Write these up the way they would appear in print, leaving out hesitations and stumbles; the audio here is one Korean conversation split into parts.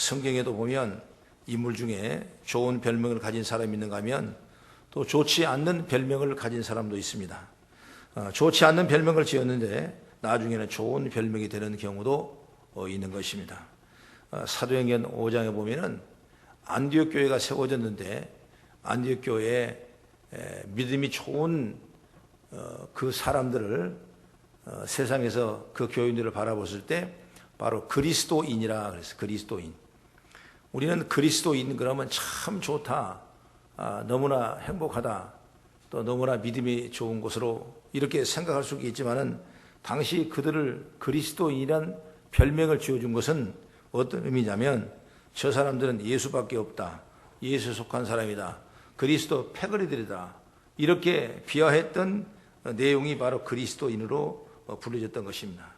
성경에도 보면 인물 중에 좋은 별명을 가진 사람이 있는가 하면 또 좋지 않는 별명을 가진 사람도 있습니다. 좋지 않는 별명을 지었는데 나중에는 좋은 별명이 되는 경우도 있는 것입니다. 사도행전 5장에 보면은 안디옥 교회가 세워졌는데 안디옥 교회에 믿음이 좋은 그 사람들을 세상에서 그 교인들을 바라봤을 때 바로 그리스도인이라 그랬어요. 그리스도인. 우리는 그리스도인 그러면 참 좋다, 너무나 행복하다, 또 너무나 믿음이 좋은 곳으로 이렇게 생각할 수 있지만은 당시 그들을 그리스도인이란 별명을 지어준 것은 어떤 의미냐면 저 사람들은 예수밖에 없다, 예수에 속한 사람이다, 그리스도 패거리들이다, 이렇게 비하했던 내용이 바로 그리스도인으로 불려졌던 것입니다.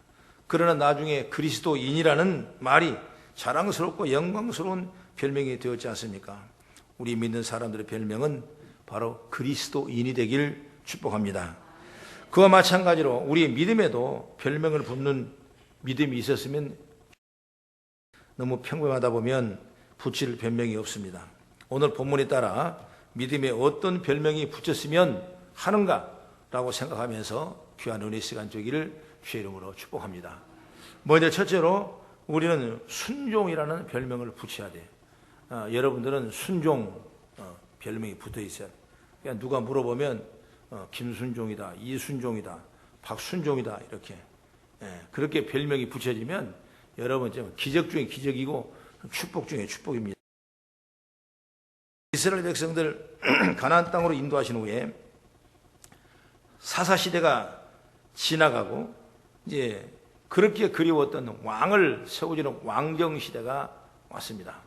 그러나 나중에 그리스도인이라는 말이 자랑스럽고 영광스러운 별명이 되었지 않습니까? 우리 믿는 사람들의 별명은 바로 그리스도인이 되길 축복합니다. 그와 마찬가지로 우리 믿음에도 별명을 붙는 믿음이 있었으면 너무 평범하다 보면 붙일 별명이 없습니다. 오늘 본문에 따라 믿음에 어떤 별명이 붙였으면 하는가라고 생각하면서 귀한 은혜 시간 되기를 주의 이름으로 축복합니다. 먼저 첫째로 우리는 순종이라는 별명을 붙여야 돼요. 여러분들은 순종 별명이 붙어 있어요. 그냥 누가 물어보면 김순종이다, 이순종이다, 박순종이다 이렇게 그렇게 별명이 붙여지면 여러분 좀 기적 중에 기적이고 축복 중에 축복입니다. 이스라엘 백성들 가나안 땅으로 인도하신 후에 사사시대가 지나가고 이제 그렇게 그리웠던 왕을 세워주는 왕정시대가 왔습니다.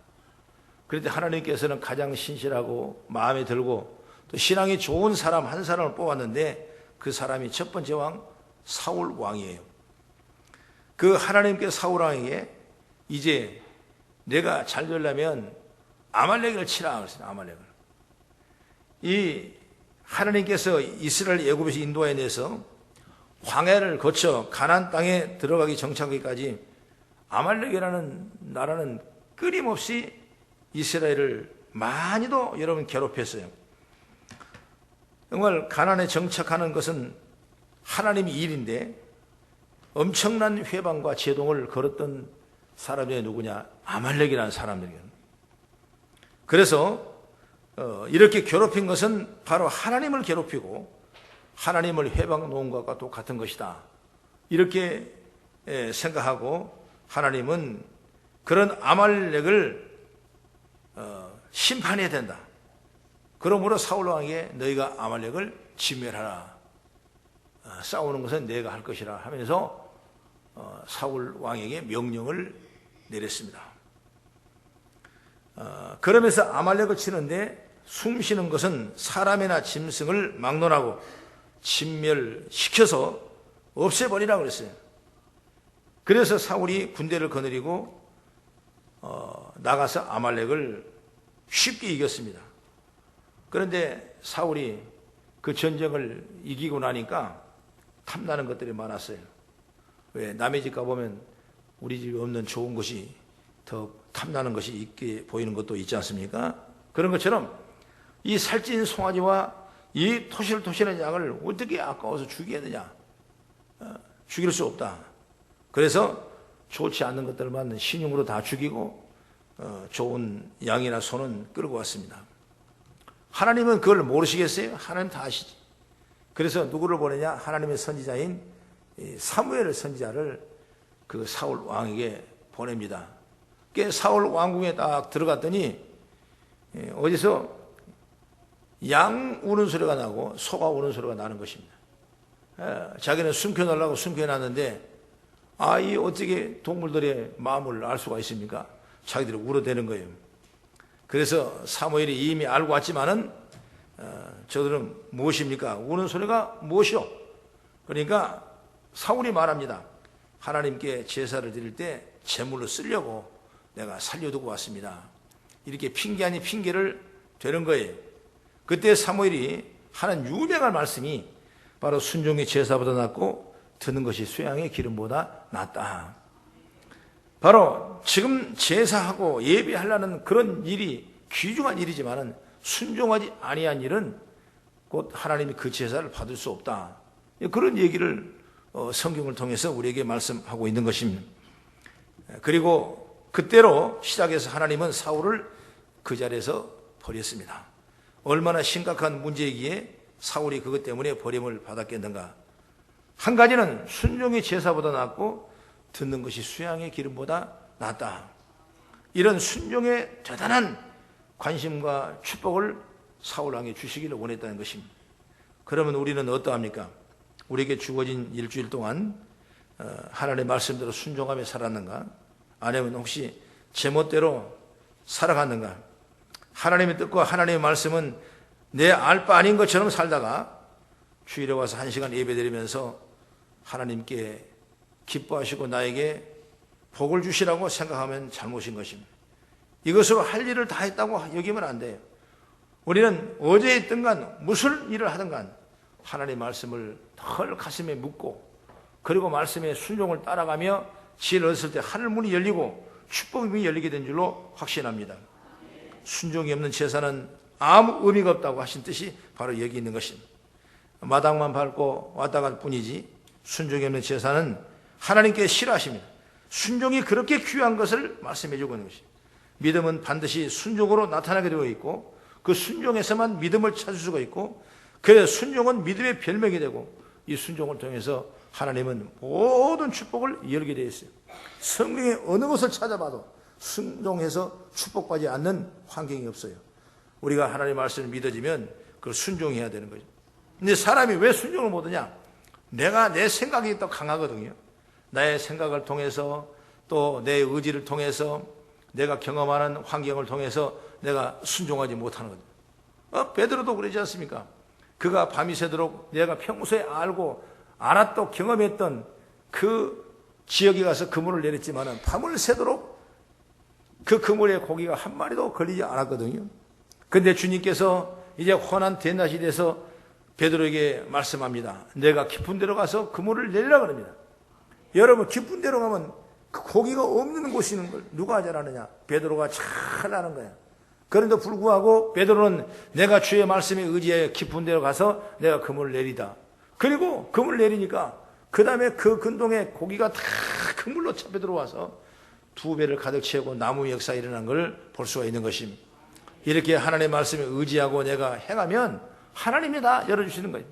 그런데 하나님께서는 가장 신실하고 마음에 들고 또 신앙이 좋은 사람 한 사람을 뽑았는데 그 사람이 첫 번째 왕 사울 왕이에요. 그 하나님께 사울 왕에게 이제 내가 잘 되려면 아말렉을 치라 그랬어요. 아말렉을. 이 하나님께서 이스라엘 애굽에서 인도해내서 광야를 거쳐 가나안 땅에 들어가기 정착하기까지 아말렉이라는 나라는 끊임없이 이스라엘을 많이도 여러분 괴롭혔어요. 정말 가나안에 정착하는 것은 하나님의 일인데 엄청난 회방과 제동을 걸었던 사람이 누구냐? 아말렉이라는 사람들이에요. 그래서 이렇게 괴롭힌 것은 바로 하나님을 괴롭히고 하나님을 회방 놓은 것과 똑같은 것이다. 이렇게 생각하고 하나님은 그런 아말렉을 심판해야 된다. 그러므로 사울 왕에게 너희가 아말렉을 진멸하라. 싸우는 것은 내가 할 것이라 하면서 사울 왕에게 명령을 내렸습니다. 그러면서 아말렉을 치는데 숨쉬는 것은 사람이나 짐승을 막론하고 진멸시켜서 없애버리라고 그랬어요. 그래서 사울이 군대를 거느리고 나가서 아말렉을 쉽게 이겼습니다. 그런데 사울이 그 전쟁을 이기고 나니까 탐나는 것들이 많았어요. 왜? 남의 집 가보면 우리 집에 없는 좋은 것이 더 탐나는 것이 있게 보이는 것도 있지 않습니까? 그런 것처럼 이 살찐 송아지와 이 토실토실한 양을 어떻게 아까워서 죽이겠느냐? 죽일 수 없다. 그래서 좋지 않는 것들만 신용으로 다 죽이고 좋은 양이나 소는 끌고 왔습니다. 하나님은 그걸 모르시겠어요? 하나님 다 아시지. 그래서 누구를 보내냐? 하나님의 선지자인 사무엘 선지자를 그 사울 왕에게 보냅니다. 사울 왕궁에 딱 들어갔더니 어디서 양 우는 소리가 나고 소가 우는 소리가 나는 것입니다. 자기는 숨겨놓으려고 숨겨놨는데 이 어떻게 동물들의 마음을 알 수가 있습니까? 자기들이 울어대는 거예요. 그래서 사무엘이 이미 알고 왔지만은 저들은 무엇입니까? 우는 소리가 무엇이요? 그러니까 사울이 말합니다. 하나님께 제사를 드릴 때 제물로 쓰려고 내가 살려두고 왔습니다. 이렇게 핑계 아닌 핑계를 되는 거예요. 그때 사무엘이 하는 유명한 말씀이 바로 순종이 제사보다 낫고 드는 것이 수양의 기름보다 낫다. 바로 지금 제사하고 예배하려는 그런 일이 귀중한 일이지만은 순종하지 아니한 일은 곧 하나님이 그 제사를 받을 수 없다. 그런 얘기를 성경을 통해서 우리에게 말씀하고 있는 것입니다. 그리고 그때로 시작해서 하나님은 사울을 그 자리에서 버렸습니다. 얼마나 심각한 문제이기에 사울이 그것 때문에 버림을 받았겠는가. 한 가지는 순종이 제사보다 낫고 듣는 것이 수양의 기름보다 낫다. 이런 순종의 대단한 관심과 축복을 사울왕에 주시기를 원했다는 것입니다. 그러면 우리는 어떠합니까? 우리에게 주어진 일주일 동안 하나님의 말씀대로 순종하며 살았는가? 아니면 혹시 제멋대로 살아갔는가? 하나님의 뜻과 하나님의 말씀은 내 알 바 아닌 것처럼 살다가 주일에 와서 1시간 예배드리면서 하나님께 기뻐하시고 나에게 복을 주시라고 생각하면 잘못인 것입니다. 이것으로 할 일을 다 했다고 여기면 안 돼요. 우리는 어제 있던 간 무슨 일을 하든 간 하나님의 말씀을 덜 가슴에 묻고 그리고 말씀의 순종을 따라가며 지혜를 얻었을 때 하늘문이 열리고 축복이 열리게 된 줄로 확신합니다. 순종이 없는 제사는 아무 의미가 없다고 하신 뜻이 바로 여기 있는 것입니다. 마당만 밟고 왔다 갈 뿐이지 순종이 없는 제사는 하나님께 싫어하십니다. 순종이 그렇게 귀한 것을 말씀해 주고 있는 것입니다. 믿음은 반드시 순종으로 나타나게 되어 있고 그 순종에서만 믿음을 찾을 수가 있고 그래서 순종은 믿음의 별명이 되고 이 순종을 통해서 하나님은 모든 축복을 열게 되어 있어요. 성경의 어느 것을 찾아봐도 순종해서 축복받지 않는 환경이 없어요. 우리가 하나님의 말씀을 믿어지면 그걸 순종해야 되는 거죠. 근데 사람이 왜 순종을 못하냐? 내 생각이 또 강하거든요. 나의 생각을 통해서 또 내 의지를 통해서 내가 경험하는 환경을 통해서 내가 순종하지 못하는 거죠. 베드로도 그러지 않습니까? 그가 밤이 새도록 내가 평소에 알았고 경험했던 그 지역에 가서 그물을 내렸지만 밤을 새도록 그 그물에 고기가 한 마리도 걸리지 않았거든요. 그런데 주님께서 이제 혼한 대낮이 돼서 베드로에게 말씀합니다. 내가 깊은 데로 가서 그물을 내리라 그럽니다. 여러분 깊은 데로 가면 그 고기가 없는 곳이 있는 걸 누가 잘 아느냐? 베드로가 잘 아는 거야. 그런데도 불구하고 베드로는 내가 주의 말씀에 의지하여 깊은 데로 가서 내가 그물을 내리다. 그리고 그물을 내리니까 그 다음에 그 근동에 고기가 다 그물로 잡혀 들어와서 2배를 가득 채우고 나무 역사가 일어난 걸 볼 수가 있는 것입니다. 이렇게 하나님의 말씀에 의지하고 내가 행하면 하나님이 다 열어주시는 거예요.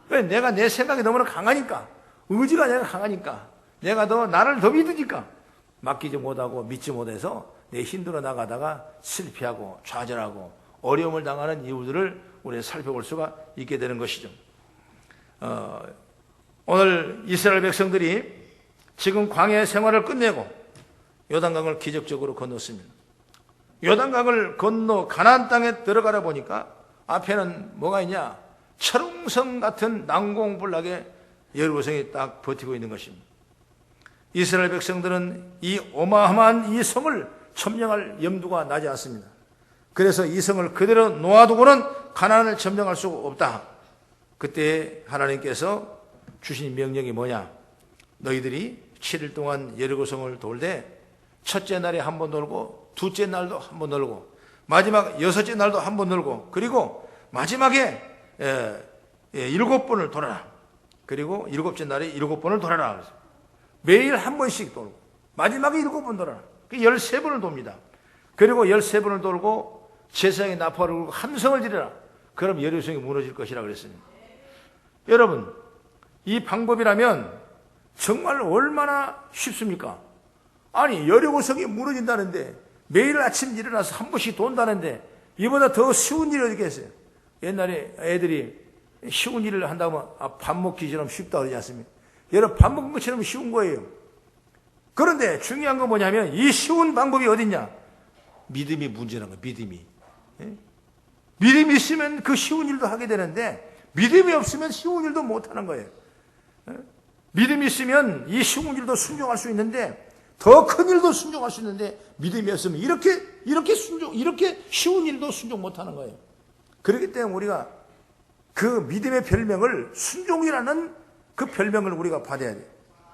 왜? 내가 내 생각이 너무나 강하니까, 의지가 내가 강하니까, 내가 나를 더 믿으니까 맡기지 못하고 믿지 못해서 내 힘들어 나가다가 실패하고 좌절하고 어려움을 당하는 이유들을 우리는 살펴볼 수가 있게 되는 것이죠. 오늘 이스라엘 백성들이 지금 광야 생활을 끝내고 요단강을 기적적으로 건넜습니다. 요단강을 건너 가나안 땅에 들어가다 보니까 앞에는 뭐가 있냐? 철옹성 같은 난공불락의 여리고성이 딱 버티고 있는 것입니다. 이스라엘 백성들은 이 어마어마한 이 성을 점령할 염두가 나지 않습니다. 그래서 이 성을 그대로 놓아두고는 가나안을 점령할 수가 없다. 그때 하나님께서 주신 명령이 뭐냐? 너희들이 7일 동안 여리고성을 돌되 첫째 날에 한 번 돌고 둘째 날도 한 번 돌고 마지막 6째 날도 한 번 돌고 그리고 마지막에 7번을 돌아라. 그리고 7째 날에 7번을 돌아라. 매일 한 번씩 돌고 마지막에 7번 돌아라. 13번을 돕니다. 그리고 13번을 돌고 제사장의 나팔을 불고 함성을 지르라. 그럼 여리고성이 무너질 것이라 그랬습니다. 여러분, 이 방법이라면 정말 얼마나 쉽습니까? 아니, 여리고성이 무너진다는데 매일 아침 일어나서 한 번씩 돈다는데 이보다 더 쉬운 일이 어디 있겠어요? 옛날에 애들이 쉬운 일을 한다면 밥 먹기처럼 쉽다 그러지 않습니까? 여러분, 밥 먹는 것처럼 쉬운 거예요. 그런데 중요한 건 뭐냐면 이 쉬운 방법이 어딨냐? 믿음이 문제라는 거예요. 믿음이. 믿음이 있으면 그 쉬운 일도 하게 되는데 믿음이 없으면 쉬운 일도 못하는 거예요. 믿음이 있으면 이 쉬운 일도 순종할 수 있는데 더 큰 일도 순종할 수 있는데 믿음이 없으면 이렇게 쉬운 일도 순종 못하는 거예요. 그렇기 때문에 우리가 그 믿음의 별명을 순종이라는 그 별명을 우리가 받아야 돼요.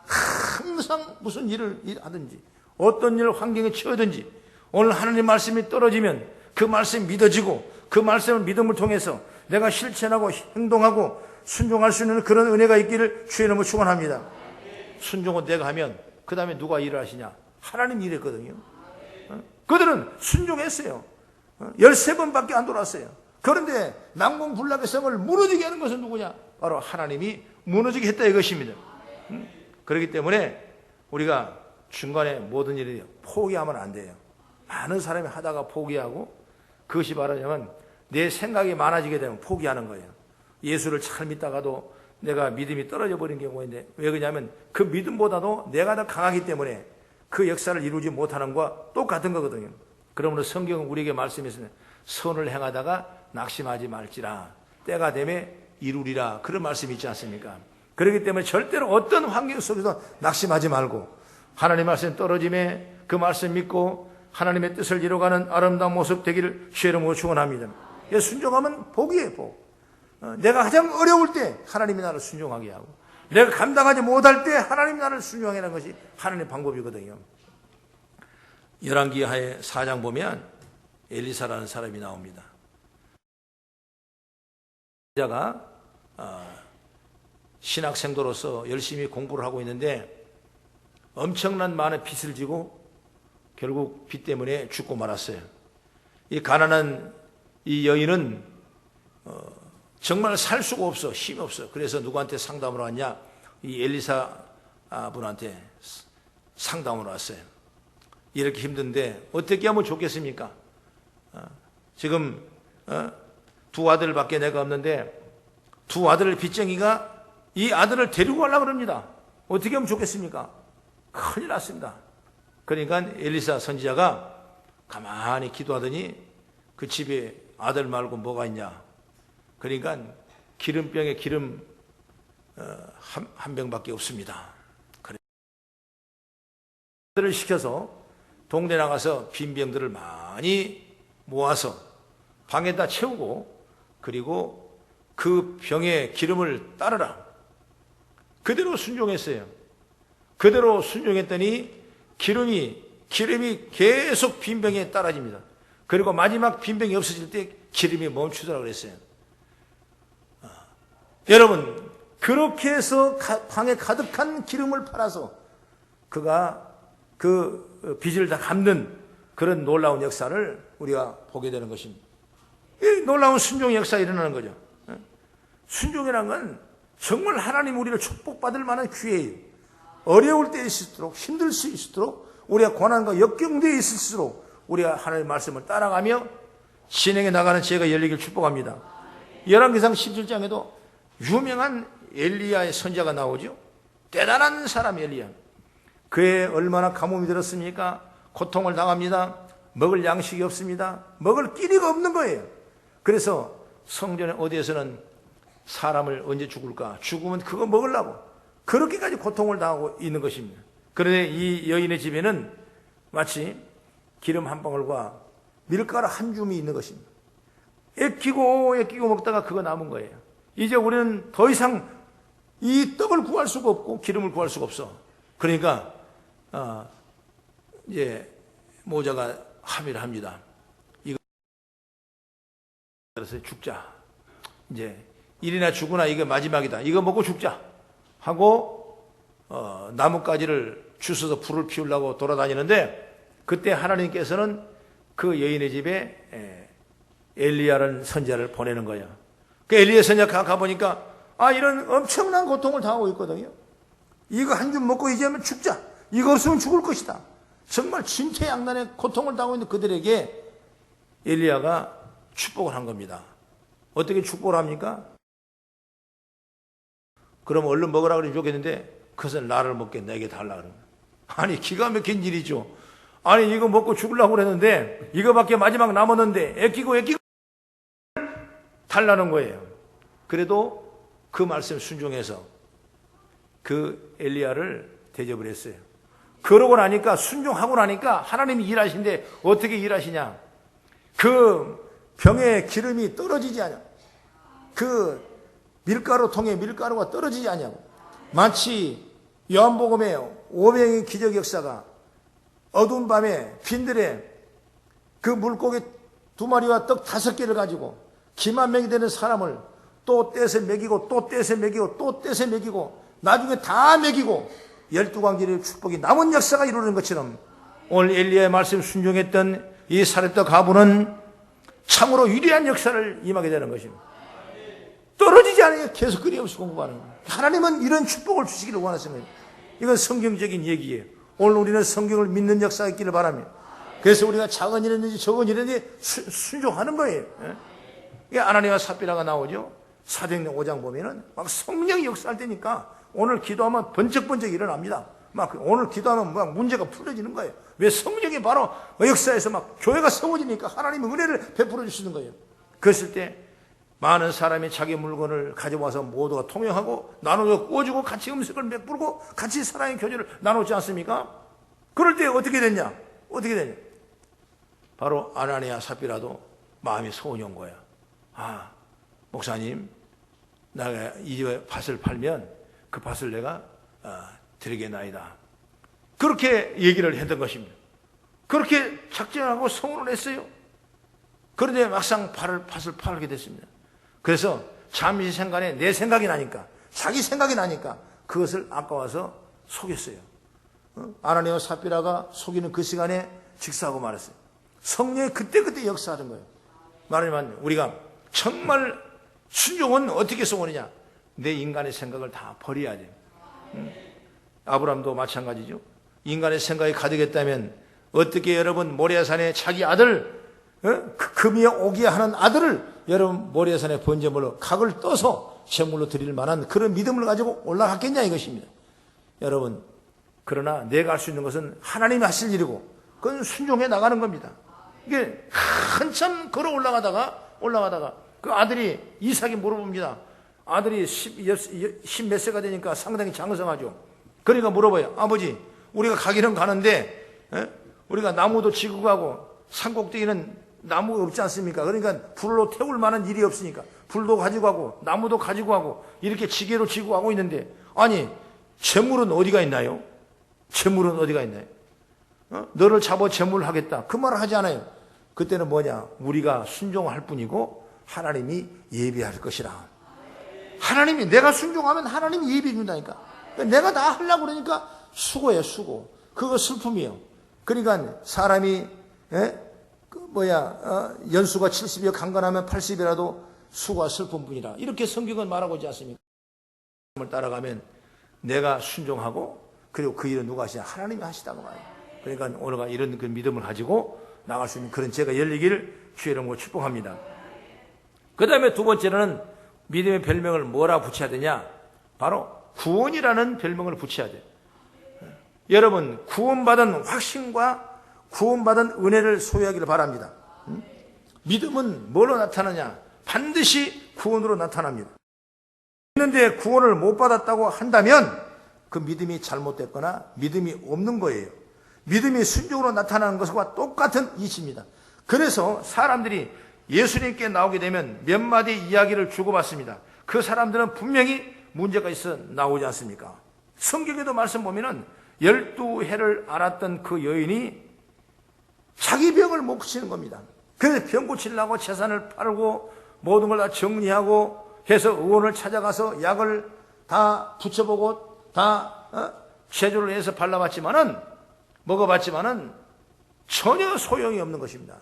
항상 무슨 일을 하든지 어떤 일 환경에 처하든지 오늘 하나님 말씀이 떨어지면 그 말씀이 믿어지고 그 말씀을 믿음을 통해서 내가 실천하고 행동하고 순종할 수 있는 그런 은혜가 있기를 주의 이름으로 축원합니다. 순종은 내가 하면 그 다음에 누가 일을 하시냐? 하나님 일했거든요. 그들은 순종했어요. 13번밖에 안 돌았어요. 그런데 난공불락의 성을 무너지게 하는 것은 누구냐? 바로 하나님이 무너지게 했다 이것입니다. 그렇기 때문에 우리가 중간에 모든 일이 포기하면 안 돼요. 많은 사람이 하다가 포기하고 그것이 바라냐면 내 생각이 많아지게 되면 포기하는 거예요. 예수를 잘 믿다가도 내가 믿음이 떨어져 버린 경우가 있는데 왜 그러냐면 그 믿음보다도 내가 더 강하기 때문에 그 역사를 이루지 못하는 것과 똑같은 거거든요. 그러므로 성경은 우리에게 말씀했으면 선을 행하다가 낙심하지 말지라 때가 되면 이루리라 그런 말씀이 있지 않습니까? 그렇기 때문에 절대로 어떤 환경 속에서 낙심하지 말고 하나님 말씀 떨어짐에 그 말씀 믿고 하나님의 뜻을 이루어가는 아름다운 모습 되기를 주의 이름으로 축원합니다. 순종하면 복이에요, 복. 내가 가장 어려울 때 하나님이 나를 순종하게 하고 내가 감당하지 못할 때 하나님이 나를 순종하게 하는 것이 하나님의 방법이거든요. 열왕기하의 4장 보면 엘리사라는 사람이 나옵니다. 자가 신학생도로서 열심히 공부를 하고 있는데 엄청난 많은 빚을 지고 결국 빚 때문에 죽고 말았어요. 이 가난한 이 여인은 정말 살 수가 없어, 힘이 없어. 그래서 누구한테 상담을 왔냐? 이 엘리사 분한테 상담을 왔어요. 이렇게 힘든데 어떻게 하면 좋겠습니까? 지금 두 아들밖에 내가 없는데 두 아들 빚쟁이가 이 아들을 데리고 가려고 합니다. 어떻게 하면 좋겠습니까? 큰일 났습니다. 그러니까 엘리사 선지자가 가만히 기도하더니 그 집에 아들 말고 뭐가 있냐? 그러니까 기름병에 기름 한 병밖에 없습니다. 그들을 시켜서 동네 나가서 빈 병들을 많이 모아서 방에다 채우고 그리고 그 병에 기름을 따르라. 그대로 순종했어요. 그대로 순종했더니 기름이 계속 빈 병에 따라집니다. 그리고 마지막 빈 병이 없어질 때 기름이 멈추더라 그랬어요. 여러분 그렇게 해서 방에 가득한 기름을 팔아서 그가 그 빚을 다 갚는 그런 놀라운 역사를 우리가 보게 되는 것입니다. 이 놀라운 순종의 역사가 일어나는 거죠. 순종이라는 건 정말 하나님 우리를 축복받을 만한 기회예요. 어려울 때 있을수록 힘들 수 있도록 우리가 고난과 역경되어 있을수록 우리가 하나님의 말씀을 따라가며 진행해 나가는 지혜가 열리길 축복합니다. 열왕기상 17장에도 유명한 엘리야의 선지자가 나오죠. 대단한 사람 엘리야. 그에 얼마나 가뭄이 들었습니까? 고통을 당합니다. 먹을 양식이 없습니다. 먹을 끼리가 없는 거예요. 그래서 성전에 어디에서는 사람을 언제 죽을까? 죽으면 그거 먹으려고 그렇게까지 고통을 당하고 있는 것입니다. 그런데 이 여인의 집에는 마치 기름 한 방울과 밀가루 한 줌이 있는 것입니다. 애끼고 먹다가 그거 남은 거예요. 이제 우리는 더 이상 이 떡을 구할 수가 없고 기름을 구할 수가 없어. 그러니까 이제 모자가 합의를 합니다. 이거 그래서 죽자. 이제 일이나 죽으나 이게 마지막이다. 이거 먹고 죽자 하고 나뭇가지를 주워서 불을 피우려고 돌아다니는데 그때 하나님께서는 그 여인의 집에 엘리야라는 선지자를 보내는 거예요. 그 엘리야 선지자가 가보니까 이런 엄청난 고통을 당하고 있거든요. 이거 한 줌 먹고 이제 하면 죽자. 이거 없으면 죽을 것이다. 정말 진퇴양난의 고통을 당하고 있는 그들에게 엘리야가 축복을 한 겁니다. 어떻게 축복을 합니까? 그럼 얼른 먹으라 그러면 좋겠는데 그것은 나를 먹게 내게 달라 그러는 거예요. 아니 기가 막힌 일이죠. 아니 이거 먹고 죽으려고 그랬는데 이거밖에 마지막 남았는데 애끼고 달라는 거예요. 그래도 그 말씀 순종해서 그 엘리야를 대접을 했어요. 그러고 나니까 순종하고 나니까 하나님이 일하신데 어떻게 일하시냐? 그 병에 기름이 떨어지지 않냐? 그 밀가루 통에 밀가루가 떨어지지 않냐고. 마치 요한복음의 오병의 기적 역사가 어두운 밤에 빈들에 그 물고기 2마리와 떡 5개를 가지고 기만 명이 되는 사람을 또 떼서 먹이고 또 떼서 먹이고 또 떼서 먹이고 나중에 다 먹이고 12광절의 축복이 남은 역사가 이루어지는 것처럼 오늘 엘리야의 말씀 순종했던 이 사렙다 가부는 참으로 위대한 역사를 임하게 되는 것입니다. 떨어지지 않아요. 계속 끊임없이 공부하는 거예요. 하나님은 이런 축복을 주시기를 원하십니다. 이건 성경적인 얘기예요. 오늘 우리는 성경을 믿는 역사가 있기를 바랍니다. 그래서 우리가 작은 일이든지 적은 일이든지 순종하는 거예요. 이게 아나니와 삽비라가 나오죠. 사도행전 5장 보면은 막 성령이 역사할 때니까 오늘 기도하면 번쩍번쩍 일어납니다. 막 오늘 기도하면 막 문제가 풀어지는 거예요. 왜? 성령이 바로 역사에서 막 교회가 세워지니까 하나님의 은혜를 베풀어 주시는 거예요. 그랬을 때 많은 사람이 자기 물건을 가져와서 모두가 통용하고 나누어 구워주고 같이 음식을 베풀고 같이 사랑의 교제를 나누지 않습니까? 그럴 때 어떻게 됐냐? 어떻게 되냐? 바로 아나니아 삽비라도 마음이 소원이 온 거야. 아, 목사님, 내가 이 밭을 팔면 그 밭을 내가 드리겠나이다. 그렇게 얘기를 했던 것입니다. 그렇게 작정하고 소원을 했어요. 그런데 막상 밭을 팔게 됐습니다. 그래서 잠시 생간에 내 생각이 나니까, 자기 생각이 나니까 그것을 아까워서 속였어요. 아나니아와 삽비라가 속이는 그 시간에 직사하고 말했어요. 성령이 그때그때 역사하는 거예요. 말하자면 우리가 정말 순종은 어떻게 소원이냐? 내 인간의 생각을 다 버려야 돼요. 아브라함도 마찬가지죠. 인간의 생각이 가득했다면 어떻게 여러분 모리아산에 자기 아들 금이야 오기야 하는 아들을 여러분 모리아산의 번제물로 각을 떠서 제물로 드릴 만한 그런 믿음을 가지고 올라갔겠냐 이것입니다. 여러분, 그러나 내가 할 수 있는 것은 하나님이 하실 일이고 그건 순종해 나가는 겁니다. 이게 한참 걸어 올라가다가 그 아들이 이삭이 물어봅니다. 아들이 10 몇 세가 되니까 상당히 장성하죠. 그러니까 물어봐요. 아버지, 우리가 가기는 가는데 우리가 나무도 지고 가고 산꼭대기는 나무가 없지 않습니까? 그러니까 불로 태울 만한 일이 없으니까 불도 가지고 가고 나무도 가지고 가고 이렇게 지게로 지고 가고 있는데 아니 재물은 어디가 있나요? 재물은 어디가 있나요? 너를 잡아 재물하겠다. 그 말을 하지 않아요. 그때는 뭐냐? 우리가 순종할 뿐이고 하나님이 예비할 것이라. 하나님이 내가 순종하면 하나님이 예비해 준다니까. 내가 다 하려고 그러니까 수고예요, 수고. 그거 슬픔이에요. 그러니까 사람이 연수가 70이여 강건하면 80이라도 수고와 슬픔뿐이라. 이렇게 성경은 말하고 있지 않습니까? 하나님을 따라가면 내가 순종하고 그리고 그 일은 누가 하시냐? 하나님이 하시다고 말해요. 그러니까 오늘가 이런 그 믿음을 가지고 나갈 수 있는 그런 제가 열리기를 주의 이름으로 축복합니다. 그 다음에 두 번째는 믿음의 별명을 뭐라 붙여야 되냐? 바로 구원이라는 별명을 붙여야 돼요. 여러분, 구원받은 확신과 구원받은 은혜를 소유하기를 바랍니다. 믿음은 뭘로 나타나냐? 반드시 구원으로 나타납니다. 있는데 구원을 못 받았다고 한다면 그 믿음이 잘못됐거나 믿음이 없는 거예요. 믿음이 순종으로 나타나는 것과 똑같은 이치입니다. 그래서 사람들이 예수님께 나오게 되면 몇 마디 이야기를 주고받습니다. 그 사람들은 분명히 문제가 있어 나오지 않습니까? 성경에도 말씀 보면은 12해를 앓았던 그 여인이 자기 병을 못 고치는 겁니다. 그래서 병 고치려고 재산을 팔고 모든 걸 다 정리하고 해서 의원을 찾아가서 약을 다 붙여보고 다 제조를 해서 발라봤지만은 먹어봤지만은 전혀 소용이 없는 것입니다.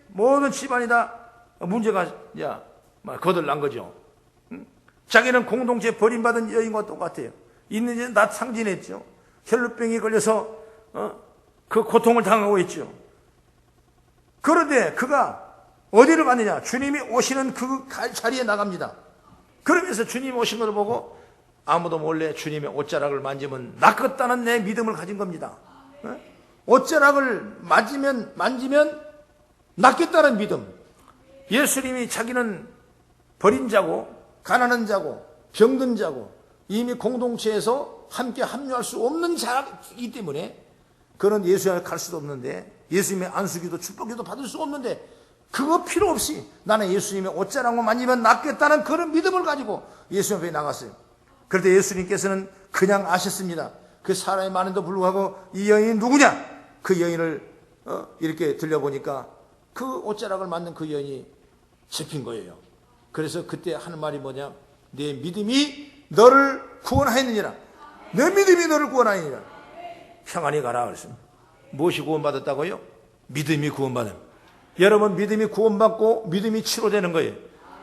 모든 집안이 다 문제가 거들난 거죠. 자기는 공동체 버림받은 여인과 똑같아요. 있는 이제 낯 상진했죠. 혈루병이 걸려서 그 고통을 당하고 있죠. 그런데 그가 어디로 갔느냐? 주님이 오시는 그 자리에 나갑니다. 그러면서 주님이 오신 것을 보고 아무도 몰래 주님의 옷자락을 만지면 낫겠다는 내 믿음을 가진 겁니다. 옷자락을 만지면 낫겠다는 믿음. 예수님이 자기는 버린 자고 가난한 자고 병든 자고 이미 공동체에서 함께 합류할 수 없는 자이기 때문에 그는 예수님을 갈 수도 없는데 예수님의 안수기도 축복기도 받을 수 없는데 그거 필요 없이 나는 예수님의 옷자락만 만지면 낫겠다는 그런 믿음을 가지고 예수님 앞에 나갔어요. 그런데 예수님께서는 그냥 아셨습니다. 그 사람이 많은데도 불구하고 이 여인이 누구냐? 그 여인을 이렇게 들려보니까 그 옷자락을 만든 그 여인이 잡힌 거예요. 그래서 그때 하는 말이 뭐냐? 내 믿음이 너를 구원하였느니라. 내 믿음이 너를 구원하였느니라. 평안히 가라 그랬습니다. 무엇이 구원받았다고요? 믿음이 구원받음. 여러분, 믿음이 구원받고 믿음이 치료되는 거예요.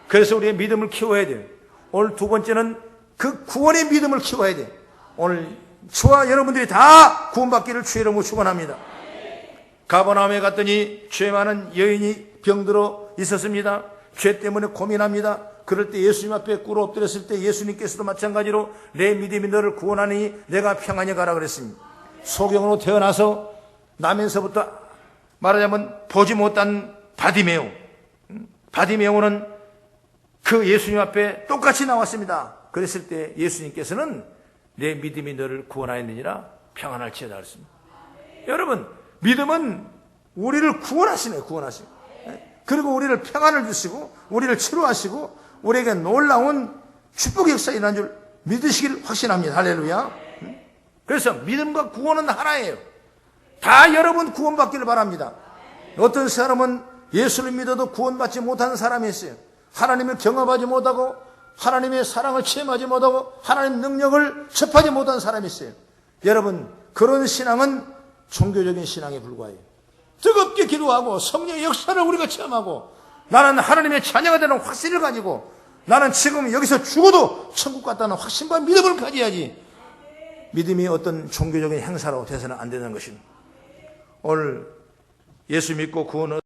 그래서 우리의 믿음을 키워야 돼요. 오늘 두 번째는 그 구원의 믿음을 키워야 돼요. 오늘 저와 여러분들이 다 구원받기를 주의 이름으로 축원합니다. 가버나움에 갔더니 죄 많은 여인이 병들어 있었습니다. 죄 때문에 고민합니다. 그럴 때 예수님 앞에 꿇어 엎드렸을 때 예수님께서도 마찬가지로 내 믿음이 너를 구원하니 내가 평안히 가라 그랬습니다. 소경으로 태어나서 나면서부터 말하자면 보지 못한 바디메오는 그 예수님 앞에 똑같이 나왔습니다. 그랬을 때 예수님께서는 내 믿음이 너를 구원하였느니라 평안할지어다 그랬습니다. 여러분, 믿음은 우리를 구원하시네요. 그리고 우리를 평안을 주시고 우리를 치료하시고 우리에게 놀라운 축복의 역사가 일어난 줄 믿으시길 확신합니다. 할렐루야. 그래서 믿음과 구원은 하나예요. 다 여러분 구원받기를 바랍니다. 어떤 사람은 예수를 믿어도 구원받지 못하는 사람이 있어요. 하나님을 경험하지 못하고 하나님의 사랑을 체험하지 못하고 하나님의 능력을 접하지 못한 사람이 있어요. 여러분, 그런 신앙은 종교적인 신앙에 불과해요. 뜨겁게 기도하고 성령의 역사를 우리가 체험하고 나는 하나님의 자녀가 되는 확신을 가지고 나는 지금 여기서 죽어도 천국 갔다는 확신과 믿음을 가져야지 믿음이 어떤 종교적인 행사로 돼서는 안 되는 것입니다. 오늘 예수 믿고 구원 얻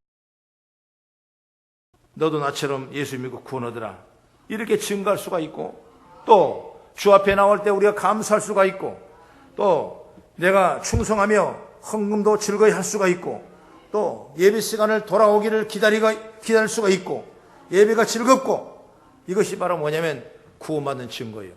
너도 나처럼 예수 믿고 구원 얻으라 이렇게 증거할 수가 있고 또 주 앞에 나올 때 우리가 감사할 수가 있고 또 내가 충성하며 헌금도 즐거이 할 수가 있고 또 예배 시간을 돌아오기를 기다릴 수가 있고 예배가 즐겁고 이것이 바로 뭐냐면 구원받는 증거예요.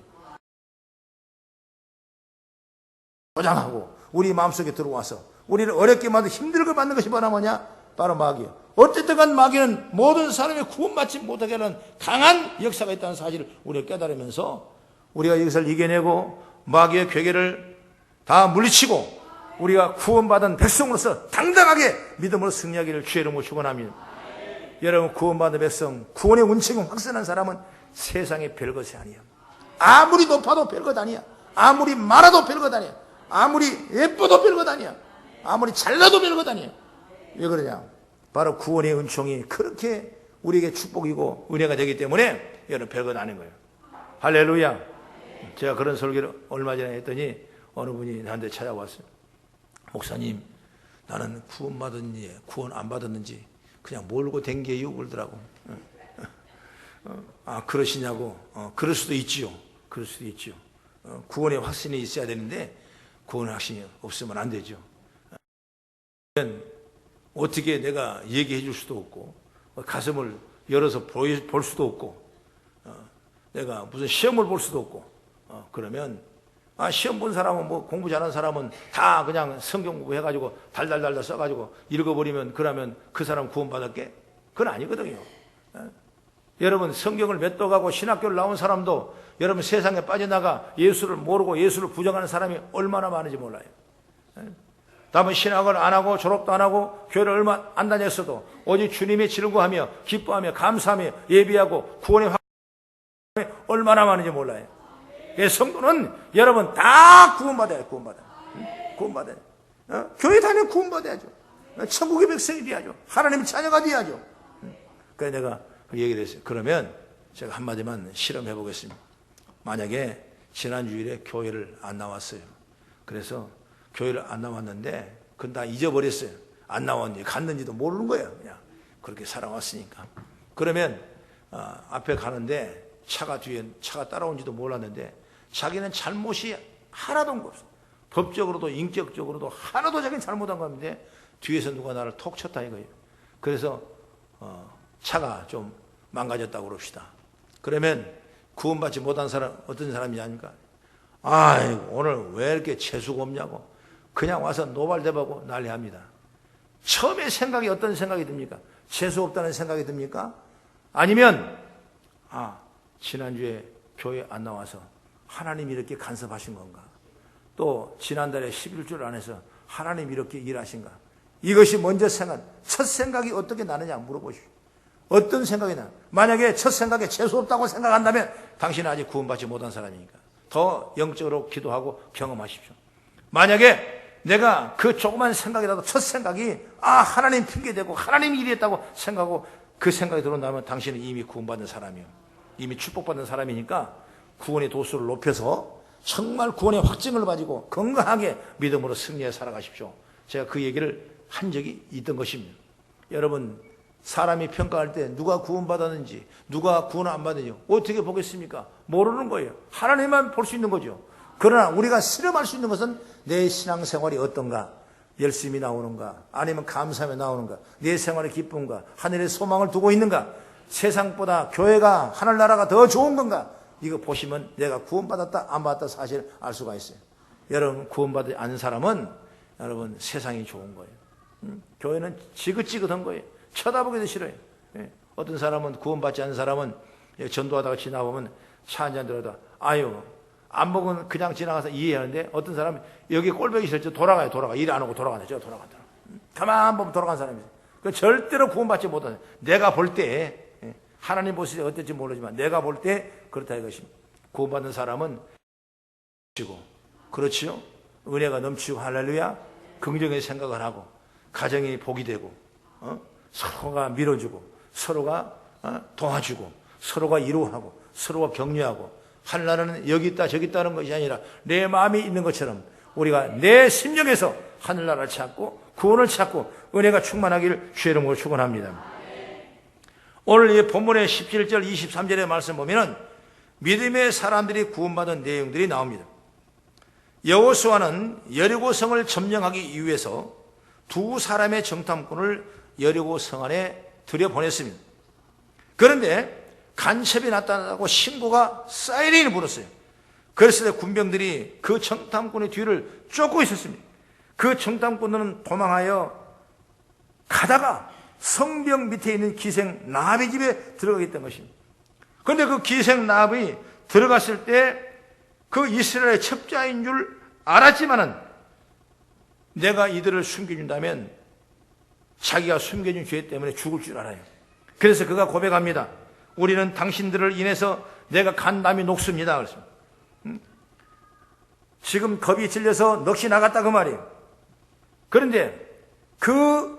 포장하고 우리 마음속에 들어와서 우리를 어렵게 만들고 힘들게 만든 것이 바로 뭐냐? 바로 마귀예요. 어쨌든 간 마귀는 모든 사람이 구원받지 못하게 하는 강한 역사가 있다는 사실을 우리가 깨달으면서 우리가 이것을 이겨내고 마귀의 괴계를 다 물리치고 우리가 구원받은 백성으로서 당당하게 믿음으로 승리하기를 주의 이름으로 축원합니다. 여러분, 구원받은 백성, 구원의 운치가 확신한 사람은 세상에 별것이 아니야. 아무리 높아도 별것 아니야. 아무리 많아도 별것 아니야. 아무리 예뻐도 별것 아니야. 아무리 잘나도 별것 아니야. 왜 그러냐? 바로 구원의 은총이 그렇게 우리에게 축복이고 은혜가 되기 때문에 여러분 별것 아닌 거예요. 할렐루야. 제가 그런 설교를 얼마 전에 했더니 어느 분이 나한테 찾아왔어요. 목사님, 나는 구원받았는지 구원 안 받았는지 그냥 몰고 댕겨요 그러더라고. 아, 그러시냐고. 그럴 수도 있지요. 구원의 확신이 있어야 되는데 구원의 확신이 없으면 안 되죠. 어떻게 내가 얘기해 줄 수도 없고 가슴을 열어서 볼 수도 없고 내가 무슨 시험을 볼 수도 없고 그러면 시험 본 사람은 뭐 공부 잘하는 사람은 다 그냥 성경 공부해가지고 달달달달 써가지고 읽어버리면 그러면 그 사람 구원받았게? 그건 아니거든요. 여러분, 성경을 맺어가고 신학교를 나온 사람도 여러분 세상에 빠져나가 예수를 모르고 예수를 부정하는 사람이 얼마나 많은지 몰라요. 다음은 신학을 안 하고 졸업도 안 하고 교회를 얼마 안 다녔어도 오직 주님의 즐거워하며 기뻐하며 감사하며 예비하고 구원의 확신이 얼마나 많은지 몰라요. 성도는 여러분 다 구원받아요. 구원받아요. 교회 다니면 구원받아야죠. 천국의 백성이 돼야죠. 하나님의 자녀가 돼야죠. 그래서 내가 그 얘기를 했어요. 그러면 제가 한마디만 실험해 보겠습니다. 만약에 지난 주일에 교회를 안 나왔어요. 그래서 교회를 안 나왔는데 그건 다 잊어버렸어요. 안 나왔는지 갔는지도 모르는 거예요. 그냥 그렇게 살아왔으니까. 그러면 앞에 가는데 차가 따라온지도 몰랐는데 자기는 잘못이 하나도 없어. 법적으로도 인격적으로도 하나도 자기는 잘못한 건데 뒤에서 누가 나를 톡 쳤다 이거예요. 그래서 차가 좀 망가졌다고 그럽시다. 그러면 구원받지 못한 사람 어떤 사람이 아닙니까? 아이고 오늘 왜 이렇게 재수가 없냐고 그냥 와서 노발대발하고 난리합니다. 처음에 생각이 어떤 생각이 듭니까? 재수 없다는 생각이 듭니까? 아니면 지난주에 교회 안 나와서 하나님이 이렇게 간섭하신 건가? 또 지난달에 11줄 안 해서 하나님 이렇게 일하신가? 이것이 먼저 첫 생각이 어떻게 나느냐 물어보십시오. 어떤 생각이 나? 만약에 첫 생각에 재수없다고 생각한다면 당신은 아직 구원받지 못한 사람이니까 더 영적으로 기도하고 경험하십시오. 만약에 내가 그 조그만 생각이라도 첫 생각이 하나님 핑계대고 하나님이 이랬다고 생각하고 그 생각이 들어온다면 당신은 이미 구원받은 사람이에요. 이미 축복받은 사람이니까 구원의 도수를 높여서 정말 구원의 확증을 가지고 건강하게 믿음으로 승리해 살아가십시오. 제가 그 얘기를 한 적이 있던 것입니다. 여러분, 사람이 평가할 때 누가 구원받았는지 누가 구원 안 받았는지 어떻게 보겠습니까? 모르는 거예요. 하나님만 볼 수 있는 거죠. 그러나 우리가 실험할 수 있는 것은 내 신앙생활이 어떤가, 열심히 나오는가, 아니면 감사하며 나오는가, 내 생활의 기쁨과 하늘의 소망을 두고 있는가, 세상보다 교회가 하늘나라가 더 좋은 건가, 이거 보시면 내가 구원받았다 안 받았다 사실 알 수가 있어요. 여러분, 구원받지 않은 사람은 여러분 세상이 좋은 거예요. 교회는 지긋지긋한 거예요. 쳐다보기도 싫어요. 어떤 사람은, 구원받지 않은 사람은 전도하다가 지나보면 차 한잔 들어다 안 먹으면 그냥 지나가서 이해하는데, 어떤 사람은 여기 꼴보기 싫을 때 돌아가요. 일 안 하고 돌아간다. 저 돌아간다. 가만 보면 돌아간 사람이에요. 절대로 구원받지 못하는, 내가 볼 때, 하나님 보실 때 어떨지 모르지만 내가 볼 때 그렇다 이것입니다. 구원받는 사람은 그렇지요? 은혜가 넘치고 할렐루야, 긍정의 생각을 하고 가정이 복이 되고 서로가 밀어주고 서로가 도와주고 서로가 위로하고 서로가 격려하고, 하늘나라는 여기 있다 저기 있다는 것이 아니라 내 마음이 있는 것처럼 우리가 내 심령에서 하늘나라를 찾고 구원을 찾고 은혜가 충만하기를 주의 이름으로 축원합니다. 오늘 이 본문의 17절 23절의 말씀 보면은 믿음의 사람들이 구원받은 내용들이 나옵니다. 여호수아는 여리고성을 점령하기 위해서 두 사람의 정탐꾼을 여리고성 안에 들여보냈습니다. 그런데 간첩이 나타나고 신고가 사이렌을 불었어요. 그랬을 때 군병들이 그 정탐꾼의 뒤를 쫓고 있었습니다. 그 정탐꾼은 도망하여 가다가 성벽 밑에 있는 기생 나합의 집에 들어가겠다는 것입니다. 그런데 그 기생 나합이 들어갔을 때 그 이스라엘의 첩자인 줄 알았지만은 내가 이들을 숨겨준다면 자기가 숨겨준 죄 때문에 죽을 줄 알아요. 그래서 그가 고백합니다. 우리는 당신들을 인해서 내가 간담이 녹습니다. 그랬습니다. 지금 겁이 질려서 넋이 나갔다 그 말이에요. 그런데 그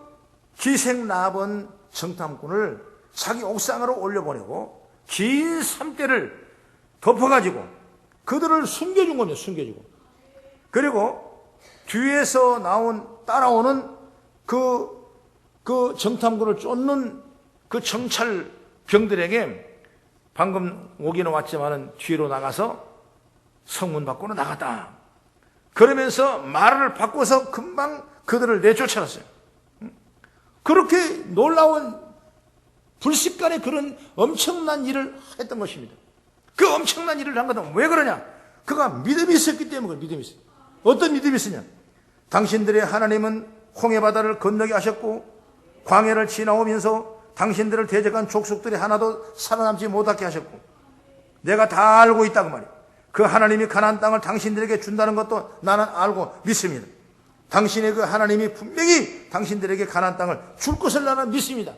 기생 나합은 정탐꾼을 자기 옥상으로 올려보내고 긴 삼대를 덮어가지고 그들을 숨겨준 겁니다. 숨겨주고. 그리고 뒤에서 따라오는 그 정탐꾼을 쫓는 그 정찰 병들에게 방금 오기는 왔지만은 뒤로 나가서 성문 밖으로 나갔다. 그러면서 말을 바꿔서 금방 그들을 내쫓아갔어요. 그렇게 놀라운 불식간에 그런 엄청난 일을 했던 것입니다. 그 엄청난 일을 한 것은 왜 그러냐? 그가 믿음이 있었기 때문에. 믿음이 있어요. 어떤 믿음이 있으냐? 당신들의 하나님은 홍해바다를 건너게 하셨고 광야를 지나오면서 당신들을 대적한 족속들이 하나도 살아남지 못하게 하셨고, 내가 다 알고 있다고 말이에요. 그 하나님이 가나안 땅을 당신들에게 준다는 것도 나는 알고 믿습니다. 당신의 그 하나님이 분명히 당신들에게 가나안 땅을 줄 것을 나는 믿습니다.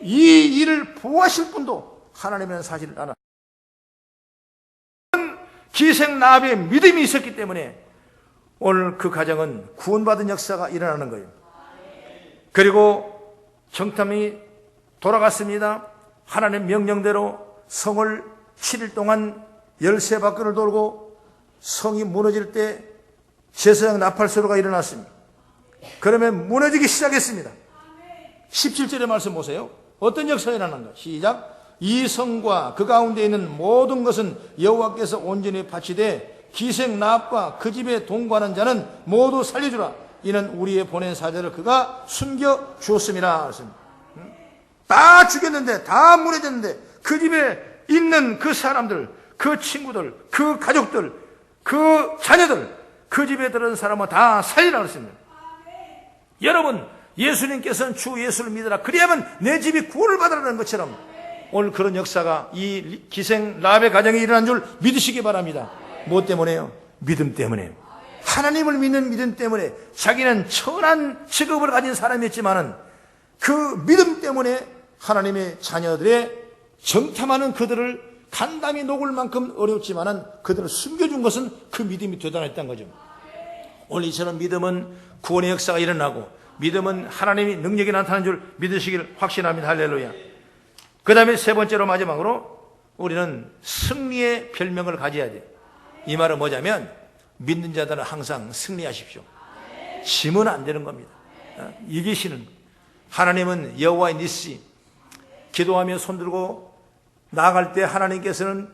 이 일을 보호하실 분도 하나님이라는 사실을 나는, 기생 나합의 믿음이 있었기 때문에 오늘 그 가정은 구원받은 역사가 일어나는 거예요. 그리고 정탐이 돌아갔습니다. 하나님 명령대로 성을 7일 동안 열세 바퀴를 돌고 성이 무너질 때 제사장 나팔소리가 일어났습니다. 그러면 무너지기 시작했습니다. 17절의 말씀 보세요. 어떤 역사가 일어났는가? 시작. 이 성과 그 가운데 있는 모든 것은 여호와께서 온전히 바치되 기생 나합과 그 집에 동거하는 자는 모두 살려주라. 이는 우리의 보낸 사자를 그가 숨겨 주었음이라. 다 죽였는데, 다 무너졌는데 그 집에 있는 그 사람들, 그 친구들, 그 가족들, 그 자녀들, 그 집에 들은 사람은 다 살리라 그랬습니다. 여러분, 예수님께서는 주 예수를 믿으라. 그래야만 내 집이 구원을 받으라는 것처럼 오늘 그런 역사가 이 기생 라합의 가정에 일어난 줄 믿으시기 바랍니다. 무엇 때문에요? 믿음 때문에. 하나님을 믿는 믿음 때문에 자기는 천한 직업을 가진 사람이었지만은 그 믿음 때문에 하나님의 자녀들의 정탐하는 그들을 간담이 녹을 만큼 어렵지만은 그들을 숨겨준 것은 그 믿음이 대단했다는 거죠. 오늘 이처럼 믿음은 구원의 역사가 일어나고 믿음은 하나님이 능력이 나타나는 줄 믿으시길 확신합니다. 할렐루야. 그 다음에 세 번째로 마지막으로 우리는 승리의 별명을 가져야 돼. 이 말은 뭐냐면 믿는 자들은 항상 승리하십시오. 지면 안 되는 겁니다. 이기시는 하나님은 여호와의 니시, 기도하며 손들고 나아갈 때 하나님께서는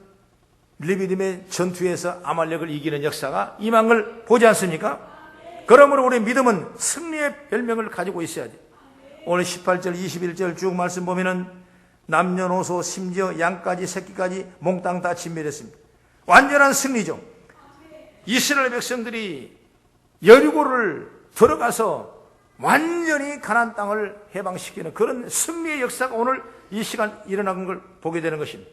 리비딤의 전투에서 아말렉을 이기는 역사가 임한 걸 보지 않습니까? 그러므로 우리 믿음은 승리의 별명을 가지고 있어야 돼. 오늘 18절 21절 쭉 말씀 보면은 남녀노소 심지어 양까지 새끼까지 몽땅 다 진멸했습니다. 완전한 승리죠. 이스라엘 백성들이 여리고를 들어가서 완전히 가나안 땅을 해방시키는 그런 승리의 역사가 오늘 이 시간 일어난 걸 보게 되는 것입니다.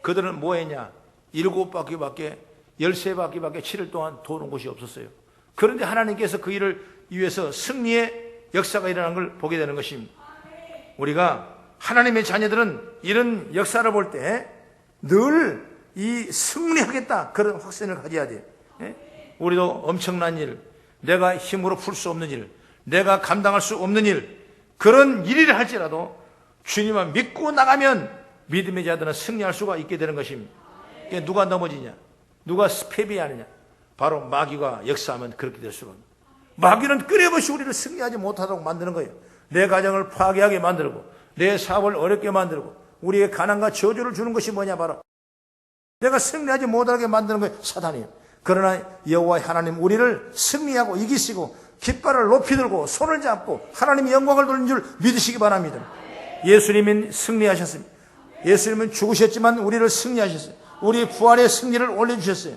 그들은 뭐 했냐? 7바퀴밖에 13바퀴밖에 7일 동안 도는 곳이 없었어요. 그런데 하나님께서 그 일을 위해서 승리의 역사가 일어난 걸 보게 되는 것입니다. 우리가 하나님의 자녀들은 이런 역사를 볼 때 늘 이 승리하겠다 그런 확신을 가져야 돼요. 우리도 엄청난 일, 내가 힘으로 풀 수 없는 일, 내가 감당할 수 없는 일, 그런 일이라 할지라도 주님을 믿고 나가면 믿음의 자들은 승리할 수가 있게 되는 것입니다. 누가 넘어지냐? 누가 패배하느냐? 바로 마귀가 역사하면 그렇게 될 수가 있습니다. 마귀는 끊임없이 우리를 승리하지 못하도록 만드는 거예요. 내 가정을 파괴하게 만들고 내 사업을 어렵게 만들고 우리의 가난과 저주를 주는 것이 뭐냐? 바로 내가 승리하지 못하게 만드는 거예요. 사단이에요. 그러나 여호와 하나님 우리를 승리하고 이기시고 깃발을 높이 들고 손을 잡고 하나님의 영광을 돌리는 줄 믿으시기 바랍니다. 예수님은 승리하셨습니다. 예수님은 죽으셨지만 우리를 승리하셨어요. 우리의 부활의 승리를 올려주셨어요.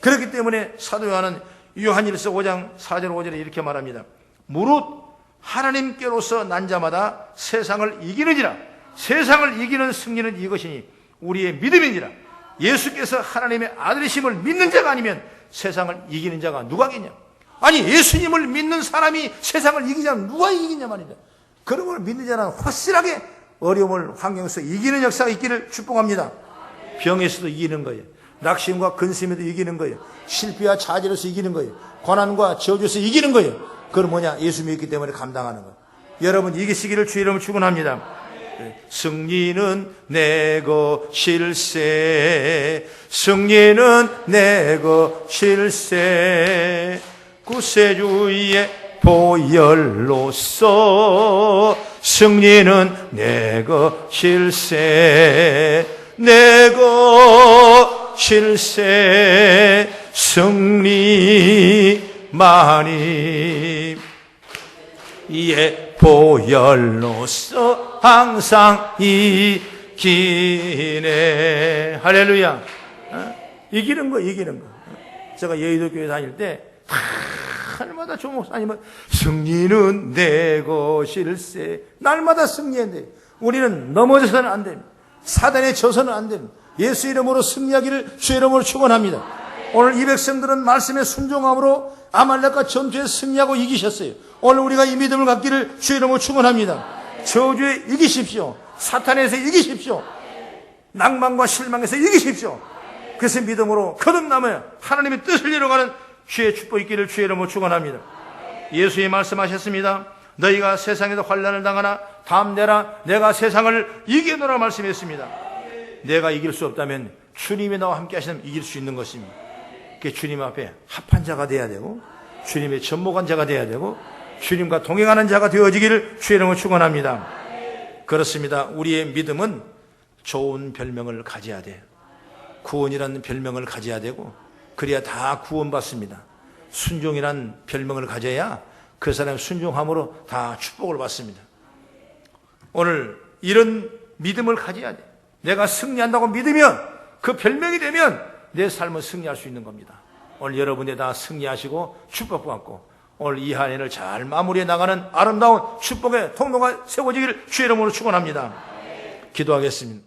그렇기 때문에 사도 요한은 요한일서 5장 4절 5절에 이렇게 말합니다. 무릇 하나님께로서 난 자마다 세상을 이기는지라. 세상을 이기는 승리는 이것이니 우리의 믿음이니라. 예수께서 하나님의 아들이심을 믿는 자가 아니면 세상을 이기는 자가 누가겠냐? 아니 예수님을 믿는 사람이 세상을 이기자면 누가 이기냐 말이다. 그런 걸 믿는 자는 확실하게 어려움을 환경에서 이기는 역사가 있기를 축복합니다. 병에서도 이기는 거예요. 낙심과 근심에도 이기는 거예요. 실패와 좌절에서 이기는 거예요. 고난과 저주에서 이기는 거예요. 그건 뭐냐? 예수 믿기 때문에 감당하는 거예요. 여러분 이기시기를 주의 이름으로 축원합니다. 승리는 내 것일세, 승리는 내 것일세, 구세주의 보혈로서 승리는 내 것일세, 내 것일세, 승리만이 이에 보혈로서 항상 이기네. 할렐루야. 이기는 거, 이기는 거. 제가 여의도 교회 다닐 때 날마다 조목사님은 승리는 내 것일세. 날마다 승리했는데 우리는 넘어져서는 안 됩니다. 사단에 져서는 안 됩니다. 예수 이름으로 승리하기를 주 이름으로 축원합니다. 오늘 이 백성들은 말씀에 순종함으로 아말렉과 전투에 승리하고 이기셨어요. 오늘 우리가 이 믿음을 갖기를 주 이름으로 축원합니다. 저주에 이기십시오. 사탄에서 이기십시오. 낭만과 실망에서 이기십시오. 그래서 믿음으로 거듭나며 하나님의 뜻을 이루어가는 주의 축복 있기를 주의 이름으로 축원합니다. 예수님이 말씀하셨습니다. 너희가 세상에서 환난을 당하나 담대라 내가 세상을 이기노라 말씀했습니다. 내가 이길 수 없다면 주님이 나와 함께 하시면 이길 수 있는 것입니다. 주님 앞에 합한 자가 되어야 되고 주님의 전목한 자가 되어야 되고 주님과 동행하는 자가 되어지기를 주의 이름으로 축원합니다. 그렇습니다. 우리의 믿음은 좋은 별명을 가져야 돼요. 구원이라는 별명을 가져야 되고 그래야 다 구원받습니다. 순종이라는 별명을 가져야 그 사람의 순종함으로 다 축복을 받습니다. 오늘 이런 믿음을 가져야 돼요. 내가 승리한다고 믿으면 그 별명이 되면 내 삶을 승리할 수 있는 겁니다. 오늘 여러분이 다 승리하시고 축복받고 오늘 이 한 해를 잘 마무리해 나가는 아름다운 축복의 통로가 세워지기를 주의 이름으로 축원합니다. 기도하겠습니다.